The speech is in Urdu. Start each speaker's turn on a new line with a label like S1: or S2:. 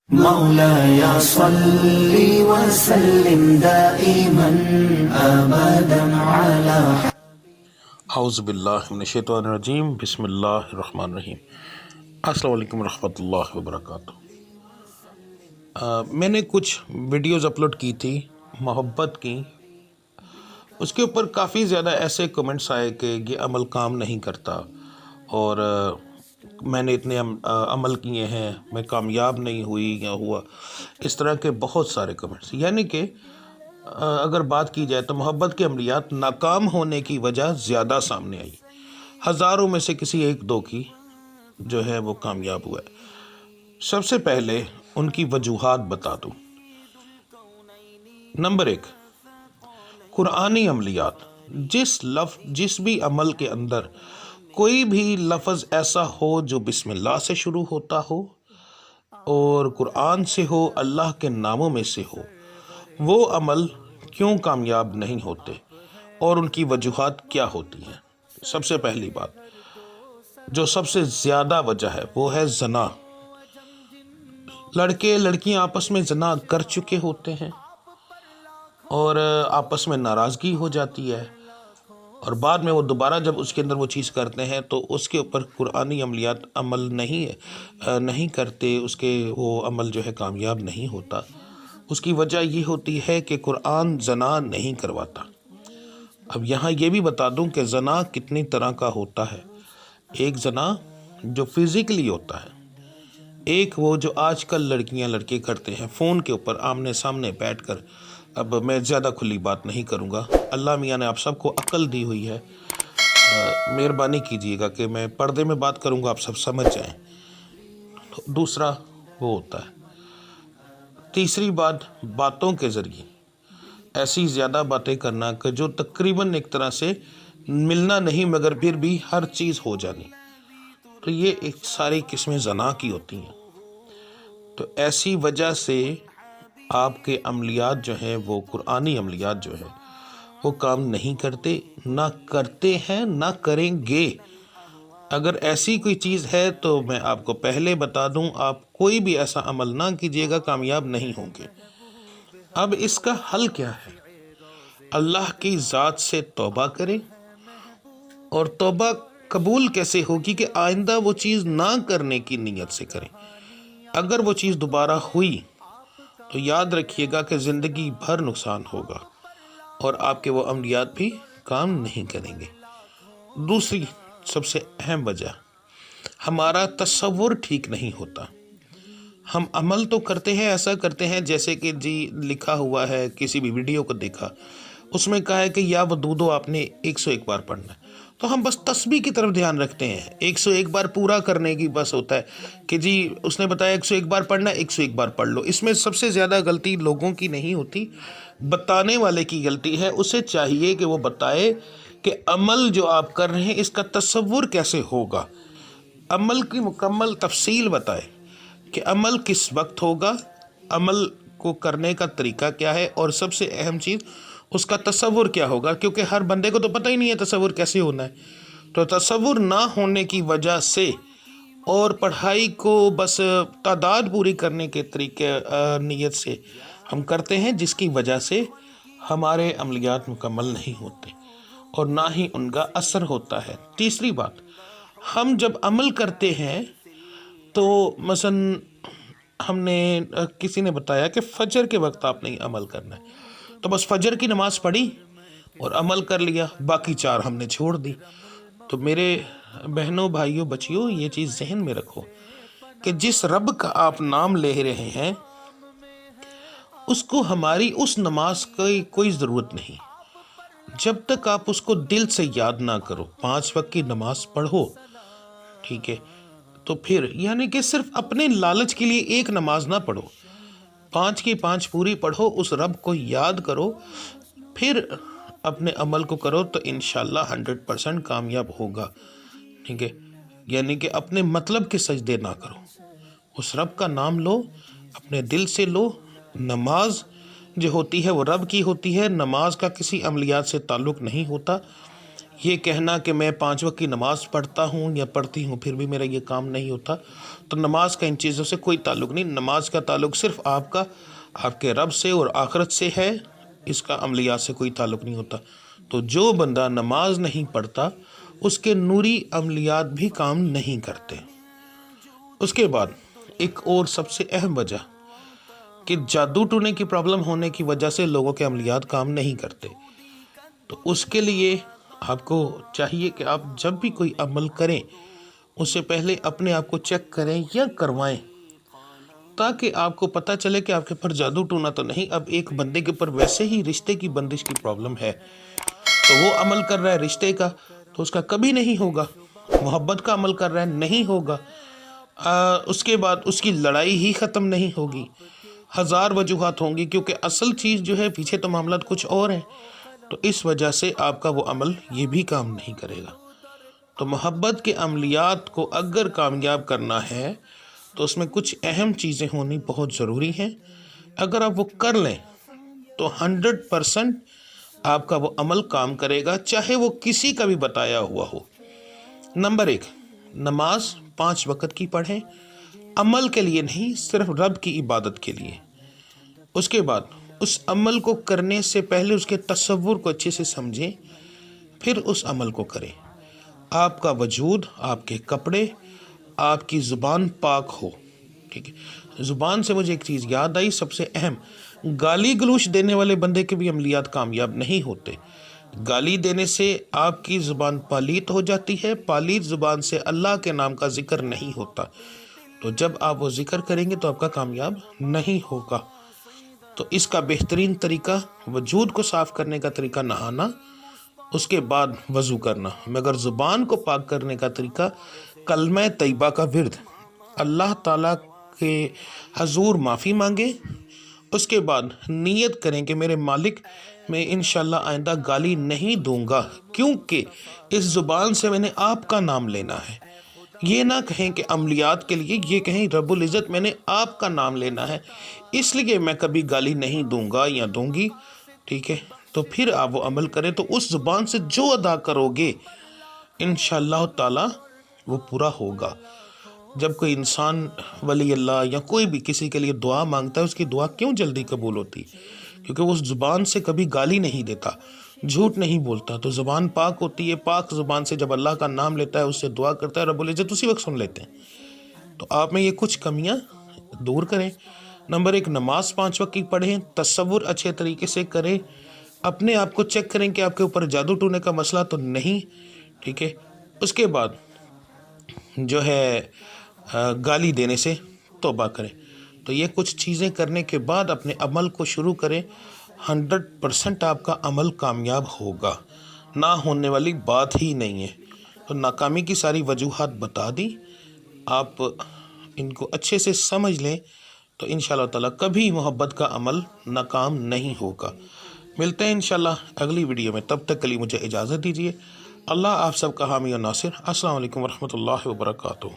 S1: مولاي صل وسلم دائما أبدا على
S2: اعوذ باللہ من الشیطان الرجیم، بسم اللہ الرحمن الرحیم۔ السلام علیکم ورحمۃ اللہ وبرکاتہ۔ میں نے کچھ ویڈیوز اپلوڈ کی تھی محبت کی، اس کے اوپر کافی زیادہ ایسے کمنٹس آئے کہ یہ عمل کام نہیں کرتا اور میں نے اتنے عمل کیے ہیں، میں کامیاب نہیں ہوئی یا ہوا، اس طرح کے بہت سارے کمنٹس۔ یعنی کہ اگر بات کی جائے تو محبت کے عملیات ناکام ہونے کی وجہ زیادہ سامنے آئی، ہزاروں میں سے کسی ایک دو کی جو ہے وہ کامیاب ہوا ہے۔ سب سے پہلے ان کی وجوہات بتا دوں۔ نمبر 1، قرآنی عملیات۔ جس بھی عمل کے اندر کوئی بھی لفظ ایسا ہو جو بسم اللہ سے شروع ہوتا ہو اور قرآن سے ہو، اللہ کے ناموں میں سے ہو، وہ عمل کیوں کامیاب نہیں ہوتے اور ان کی وجوہات کیا ہوتی ہیں۔ سب سے پہلی بات جو سب سے زیادہ وجہ ہے وہ ہے زنا۔ لڑکے لڑکیاں آپس میں زنا کر چکے ہوتے ہیں اور آپس میں ناراضگی ہو جاتی ہے، اور بعد میں وہ دوبارہ جب اس کے اندر وہ چیز کرتے ہیں تو اس کے اوپر قرآنی عملیات عمل نہیں کرتے، اس کے وہ عمل جو ہے کامیاب نہیں ہوتا۔ اس کی وجہ یہ ہوتی ہے کہ قرآن زنا نہیں کرواتا۔ اب یہاں یہ بھی بتا دوں کہ زنا کتنی طرح کا ہوتا ہے۔ ایک زنا جو فزیکلی ہوتا ہے، ایک وہ جو آج کل لڑکیاں لڑکے کرتے ہیں فون کے اوپر آمنے سامنے بیٹھ کر۔ اب میں زیادہ کھلی بات نہیں کروں گا، اللہ میاں نے آپ سب کو عقل دی ہوئی ہے، مہربانی کیجیے گا کہ میں پردے میں بات کروں گا، آپ سب سمجھ جائیں۔ دوسرا وہ ہوتا ہے۔ تیسری بات، باتوں کے ذریعے ایسی زیادہ باتیں کرنا کہ جو تقریباً ایک طرح سے ملنا نہیں مگر پھر بھی ہر چیز ہو جانی، تو یہ ایک ساری قسمیں زنا کی ہوتی ہیں۔ تو ایسی وجہ سے آپ کے عملیات جو ہیں وہ قرآنی عملیات جو ہے وہ کام نہیں کرتے، نہ کرتے ہیں نہ کریں گے۔ اگر ایسی کوئی چیز ہے تو میں آپ کو پہلے بتا دوں، آپ کوئی بھی ایسا عمل نہ کیجیے گا، کامیاب نہیں ہوں گے۔ اب اس کا حل کیا ہے؟ اللہ کی ذات سے توبہ کریں، اور توبہ قبول کیسے ہوگی کہ آئندہ وہ چیز نہ کرنے کی نیت سے کریں۔ اگر وہ چیز دوبارہ ہوئی تو یاد رکھیے گا کہ زندگی بھر نقصان ہوگا اور آپ کے وہ عملیات بھی کام نہیں کریں گے۔ دوسری سب سے اہم وجہ، ہمارا تصور ٹھیک نہیں ہوتا۔ ہم عمل تو کرتے ہیں، ایسا کرتے ہیں جیسے کہ لکھا ہوا ہے، کسی بھی ویڈیو کو دیکھا، اس میں کہا ہے کہ یا ودودو آپ نے 101 بار پڑھنا ہے، تو ہم بس تسبیح کی طرف دھیان رکھتے ہیں، 101 بار پورا کرنے کی بس ہوتا ہے کہ اس نے بتایا 101 بار پڑھنا ہے، 101 بار پڑھ لو۔ اس میں سب سے زیادہ غلطی لوگوں کی نہیں ہوتی، بتانے والے کی غلطی ہے۔ اسے چاہیے کہ وہ بتائے کہ عمل جو آپ کر رہے ہیں اس کا تصور کیسے ہوگا، عمل کی مکمل تفصیل بتائے کہ عمل کس وقت ہوگا، عمل کو کرنے کا طریقہ کیا ہے، اور سب سے اہم چیز اس کا تصور کیا ہوگا، کیونکہ ہر بندے کو تو پتہ ہی نہیں ہے تصور کیسے ہونا ہے۔ تو تصور نہ ہونے کی وجہ سے اور پڑھائی کو بس تعداد پوری کرنے کے طریقے نیت سے ہم کرتے ہیں، جس کی وجہ سے ہمارے عملیات مکمل نہیں ہوتے اور نہ ہی ان کا اثر ہوتا ہے۔ تیسری بات، ہم جب عمل کرتے ہیں تو مثلا ہم نے کسی نے بتایا کہ فجر کے وقت آپ نے عمل کرنا ہے، تو بس فجر کی نماز پڑھی اور عمل کر لیا، باقی 4 ہم نے چھوڑ دی۔ تو میرے بہنوں بھائیوں بچیوں، یہ چیز ذہن میں رکھو کہ جس رب کا آپ نام لے رہے ہیں اس کو ہماری اس نماز کی کوئی ضرورت نہیں جب تک آپ اس کو دل سے یاد نہ کرو۔ 5 وقت کی نماز پڑھو، ٹھیک ہے، تو پھر یعنی کہ صرف اپنے لالچ کے لیے ایک نماز نہ پڑھو، 5 کی 5 پوری پڑھو، اس رب کو یاد کرو، پھر اپنے عمل کو کرو تو انشاءاللہ 100% کامیاب ہوگا، ٹھیک ہے۔ یعنی کہ اپنے مطلب کے سجدے نہ کرو، اس رب کا نام لو، اپنے دل سے لو۔ نماز جو ہوتی ہے وہ رب کی ہوتی ہے، نماز کا کسی عملیات سے تعلق نہیں ہوتا۔ یہ کہنا کہ میں 5 وقت کی نماز پڑھتا ہوں یا پڑھتی ہوں پھر بھی میرا یہ کام نہیں ہوتا، تو نماز کا ان چیزوں سے کوئی تعلق نہیں۔ نماز کا تعلق صرف آپ کا آپ کے رب سے اور آخرت سے ہے، اس کا عملیات سے کوئی تعلق نہیں ہوتا۔ تو جو بندہ نماز نہیں پڑھتا اس کے نوری عملیات بھی کام نہیں کرتے۔ اس کے بعد ایک اور سب سے اہم وجہ کہ جادو ٹونے کی پرابلم ہونے کی وجہ سے لوگوں کے عملیات کام نہیں کرتے، تو اس کے لیے آپ کو چاہیے کہ آپ جب بھی کوئی عمل کریں اس سے پہلے اپنے آپ کو چیک کریں یا کروائیں، تاکہ آپ کو پتہ چلے کہ آپ کے اوپر جادو ٹونا تو نہیں۔ اب ایک بندے کے اوپر ویسے ہی رشتے کی بندش کی پرابلم ہے، تو وہ عمل کر رہا ہے رشتے کا، تو اس کا کبھی نہیں ہوگا۔ محبت کا عمل کر رہا ہے، نہیں ہوگا۔ اس کے بعد اس کی لڑائی ہی ختم نہیں ہوگی، ہزار وجوہات ہوں گی، کیونکہ اصل چیز جو ہے پیچھے تو معاملات کچھ اور ہیں، تو اس وجہ سے آپ کا وہ عمل یہ بھی کام نہیں کرے گا۔ تو محبت کے عملیات کو اگر کامیاب کرنا ہے تو اس میں کچھ اہم چیزیں ہونی بہت ضروری ہیں۔ اگر آپ وہ کر لیں تو 100% آپ کا وہ عمل کام کرے گا، چاہے وہ کسی کا بھی بتایا ہوا ہو۔ نمبر 1، نماز 5 وقت کی پڑھیں، عمل کے لیے نہیں، صرف رب کی عبادت کے لیے۔ اس کے بعد اس عمل کو کرنے سے پہلے اس کے تصور کو اچھے سے سمجھیں، پھر اس عمل کو کریں۔ آپ کا وجود، آپ کے کپڑے، آپ کی زبان پاک ہو، ٹھیک ہے۔ زبان سے مجھے ایک چیز یاد آئی، سب سے اہم، گالی گلوچ دینے والے بندے کے بھی عملیات کامیاب نہیں ہوتے۔ گالی دینے سے آپ کی زبان پالیت ہو جاتی ہے، پالیت زبان سے اللہ کے نام کا ذکر نہیں ہوتا، تو جب آپ وہ ذکر کریں گے تو آپ کا کامیاب نہیں ہوگا۔ تو اس کا بہترین طریقہ وجود کو صاف کرنے کا طریقہ نہانا، اس کے بعد وضو کرنا، مگر زبان کو پاک کرنے کا طریقہ کلمہ طیبہ کا ورد، اللہ تعالیٰ کے حضور معافی مانگے، اس کے بعد نیت کریں کہ میرے مالک میں انشاءاللہ آئندہ گالی نہیں دوں گا، کیونکہ اس زبان سے میں نے آپ کا نام لینا ہے۔ یہ نہ کہیں کہ عملیات کے لیے، یہ کہیں رب العزت میں نے آپ کا نام لینا ہے، اس لیے میں کبھی گالی نہیں دوں گا یا دوں گی، ٹھیک ہے۔ تو پھر آپ وہ عمل کریں تو اس زبان سے جو ادا کرو گے انشاءاللہ تعالی وہ پورا ہوگا۔ جب کوئی انسان ولی اللہ یا کوئی بھی کسی کے لیے دعا مانگتا ہے، اس کی دعا کیوں جلدی قبول ہوتی؟ کیونکہ وہ زبان سے کبھی گالی نہیں دیتا، جھوٹ نہیں بولتا، تو زبان پاک ہوتی ہے۔ پاک زبان سے جب اللہ کا نام لیتا ہے، اس سے دعا کرتا ہے، رب العزت اسی وقت سن لیتے ہیں۔ تو آپ میں یہ کچھ کمیاں دور کریں۔ نمبر 1، نماز 5 وقت کی پڑھیں، تصور اچھے طریقے سے کریں، اپنے آپ کو چیک کریں کہ آپ کے اوپر جادو ٹونے کا مسئلہ تو نہیں، ٹھیک ہے۔ اس کے بعد جو ہے گالی دینے سے توبہ کریں۔ تو یہ کچھ چیزیں کرنے کے بعد اپنے عمل کو شروع کریں، 100% آپ کا عمل کامیاب ہوگا، نہ ہونے والی بات ہی نہیں ہے۔ تو ناکامی کی ساری وجوہات بتا دی، آپ ان کو اچھے سے سمجھ لیں تو انشاءاللہ تعالیٰ کبھی محبت کا عمل ناکام نہیں ہوگا۔ ملتے ہیں انشاءاللہ اگلی ویڈیو میں، تب تک کے لیے مجھے اجازت دیجیے۔ اللہ آپ سب کا حامی و ناصر۔ السلام علیکم ورحمۃ اللہ وبرکاتہ۔